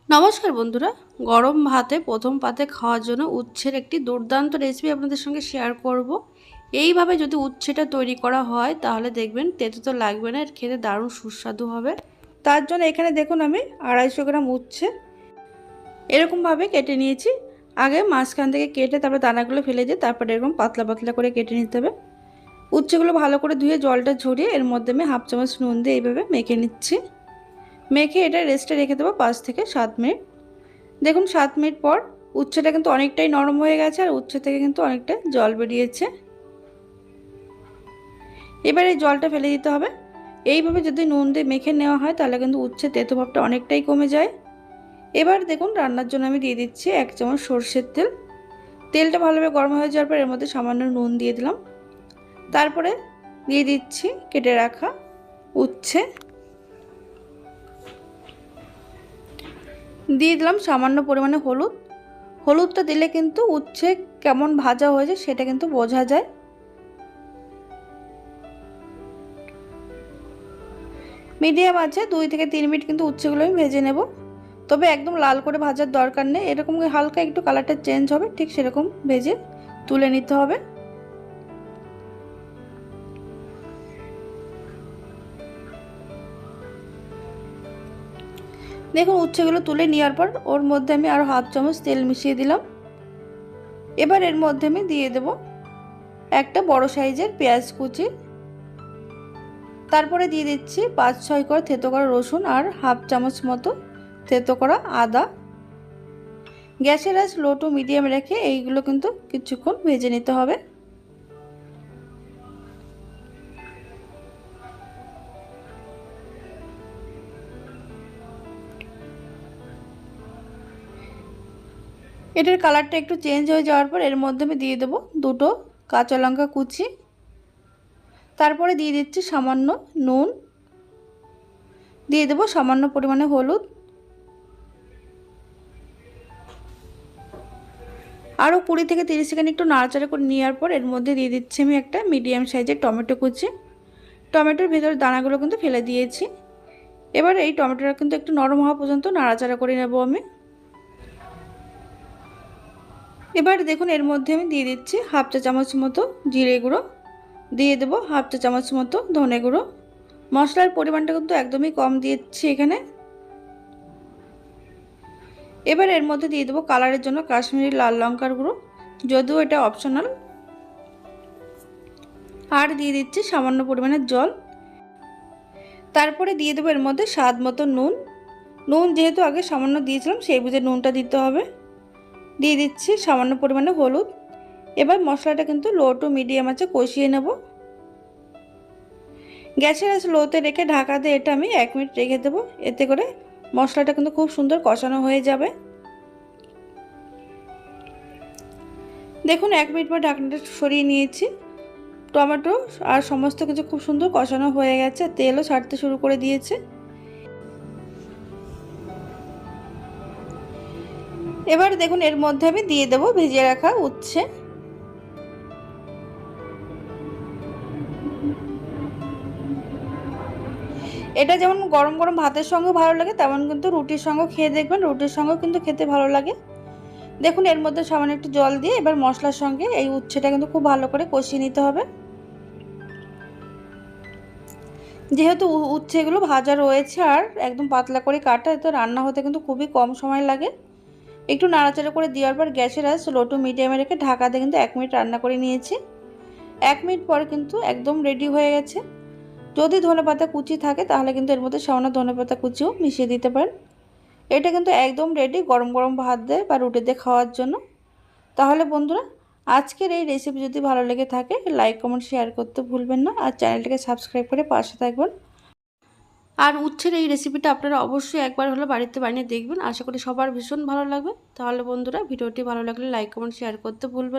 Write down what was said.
নমস্কার বন্ধুরা, গরম ভাতে প্রথম পাতে খাওয়ার জন্য উচ্ছের একটি দুর্দান্ত রেসিপি আপনাদের সঙ্গে শেয়ার করব। এইভাবে যদি উচ্ছেটা তৈরি করা হয় তাহলে দেখবেন তেতো তো লাগবে না, এর খেতে দারুণ সুস্বাদু হবে। তার জন্য এখানে দেখুন আমি 250 গ্রাম উচ্ছে এরকমভাবে কেটে নিয়েছি। আগে মাঝখান থেকে কেটে তারপর দানাগুলো ফেলে দিয়ে তারপরে এরকম পাতলা পাতলা করে কেটে নিতে হবে। উচ্ছেগুলো ভালো করে ধুয়ে জলটা ঝরিয়ে এর মধ্যে আমি হাফ চামচ নুন দিয়ে এইভাবে মেখে নিচ্ছি। মেখে এটা রেস্টে রেখে দেবো 5 থেকে 7 মিনিট। দেখুন 7 মিনিট পর উচ্ছেটা কিন্তু অনেকটাই নরম হয়ে গেছে আর উচ্ছে থেকে কিন্তু অনেকটা জল বেরিয়েছে। এবার এই জলটা ফেলে দিতে হবে। এইভাবে যদি নুন দিয়ে মেখে নেওয়া হয় তাহলে কিন্তু উচ্ছে তেতো ভাবটা অনেকটাই কমে যায়। এবার দেখুন রান্নার জন্য আমি দিয়ে দিচ্ছি 1 চামচ সরষের তেল। তেলটা ভালোভাবে গরম হয়ে যাওয়ার পর এর মধ্যে সামান্য নুন দিয়ে দিলাম। তারপরে দিয়ে দিচ্ছি কেটে রাখা উচ্ছে, দিয়ে দিলাম সামান্য পরিমাণে হলুদ। হলুদটা দিলে কিন্তু উচ্ছে কেমন ভাজা হয়েছে সেটা কিন্তু বোঝা যায়। মিডিয়াম আছে 2 থেকে 3 মিনিট কিন্তু উচ্ছেগুলো আমি ভেজে নেব। তবে একদম লাল করে ভাজার দরকার নেই, এরকম হালকা একটু কালারটা চেঞ্জ হবে ঠিক সেরকম ভেজে তুলে নিতে হবে। দেখুন উচ্ছেগুলো তুলে নেওয়ার পর ওর মধ্যে আমি আরও হাফ চামচ তেল মিশিয়ে দিলাম। এবার এর মধ্যে আমি দিয়ে দেব একটা বড় সাইজের পেঁয়াজ কুচি। তারপরে দিয়ে দিচ্ছি 5-6 করে থেতো করা রসুন আর হাফ চামচ মতো থেতো করা আদা। গ্যাসের আঁচ লো টু মিডিয়াম রেখে এইগুলো কিন্তু কিছুক্ষণ ভেজে নিতে হবে। এটার কালারটা একটু চেঞ্জ হয়ে যাওয়ার পর এর মধ্যে আমি দিয়ে দেবো 2টো কাঁচা লঙ্কা কুচি। তারপরে দিয়ে দিচ্ছি সামান্য নুন, দিয়ে দেবো সামান্য পরিমাণে হলুদ। আরও 20 থেকে 30 সেকেন্ড একটু নাড়াচাড়া করে নেওয়ার পর এর মধ্যে দিয়ে দিচ্ছি আমি একটা মিডিয়াম সাইজের টমেটো কুচি। টমেটোর ভেতর দানাগুলো কিন্তু ফেলে দিয়েছি। এবার এই টমেটোটা কিন্তু একটু নরম হওয়া পর্যন্ত নাড়াচাড়া করে নেব আমি। এবার দেখুন এর মধ্যে আমি দিয়ে দিচ্ছি হাফ চা চামচ মতো জিরে গুঁড়ো, দিয়ে দেবো হাফ চা চামচ মতো ধনে গুঁড়ো। মশলার পরিমাণটা কিন্তু একদমই কম দিচ্ছি এখানে। এবার এর মধ্যে দিয়ে দেবো কালারের জন্য কাশ্মীরি লাল লঙ্কার গুঁড়ো, যদিও এটা অপশনাল। আর দিয়ে দিচ্ছি সামান্য পরিমাণের জল। তারপরে দিয়ে দেবো এর মধ্যে স্বাদ মতো নুন। নুন যেহেতু আগে সামান্য দিয়েছিলাম সেই বুঝে নুনটা দিতে হবে। দিয়ে দিচ্ছি সামান্য পরিমাণে হলুদ। এবার মশলাটা কিন্তু লো টু মিডিয়াম আঁচে কষিয়ে নেব। গ্যাসের আঁচ লোতে রেখে ঢাকা দিয়ে এটা আমি 1 মিনিট রেখে দেবো। এতে করে মশলাটা কিন্তু খুব সুন্দর কষানো হয়ে যাবে। দেখুন 1 মিনিট পর ঢাকনাটা সরিয়ে নিয়েছি। টমেটো আর সমস্ত কিছু খুব সুন্দর কষানো হয়ে গেছে, তেলও ছাড়তে শুরু করে দিয়েছে। এবার দেখুন এর মধ্যে আমি দিয়ে দেবো ভেজে রাখা উচ্ছে। এটা যেমন গরম গরম ভাতের সঙ্গে ভালো লাগে তেমন কিন্তু রুটির সঙ্গে খেয়ে দেখবেন, রুটির সঙ্গেও কিন্তু খেতে ভালো লাগে। দেখুন এর মধ্যে সামান্য একটু জল দিয়ে এবার মশলার সঙ্গে এই উচ্ছেটা কিন্তু খুব ভালো করে কষিয়ে নিতে হবে। যেহেতু উচ্ছেগুলো ভাজা রয়েছে আর একদম পাতলা করে কাটা, তো রান্না হতে কিন্তু খুবই কম সময় লাগে। একটু নাড়াচাড়া করে দেওয়ার পর গ্যাসের আঁচ লো টু মিডিয়ামে রেখে ঢাকা দিয়ে কিন্তু 1 মিনিট রান্না করে নিয়েছি। 1 মিনিট পর কিন্তু একদম রেডি হয়ে গেছে। যদি ধনেপাতা কুচি থাকে তাহলে কিন্তু এর মধ্যে সামান্য ধনেপাতা কুচিও মিশিয়ে দিতে পারেন। এটা কিন্তু একদম রেডি গরম গরম ভাত দিয়ে বা রুটি দিয়ে খাওয়ার জন্য। তাহলে বন্ধুরা আজকের এই রেসিপি যদি ভালো লেগে থাকে লাইক কমেন্ট শেয়ার করতে ভুলবেন না, আর চ্যানেলটাকে সাবস্ক্রাইব করে পাশে থাকবেন। আর উচ্ছের এই রেসিপিটা আপনারা অবশ্যই একবার হলো বাড়িতে বানিয়ে দেখবেন, আশা করি সবার ভীষণ ভালো লাগবে। তাহলে বন্ধুরা ভিডিওটি ভালো লাগলে লাইক কমেন্ট শেয়ার করতে ভুলবেন।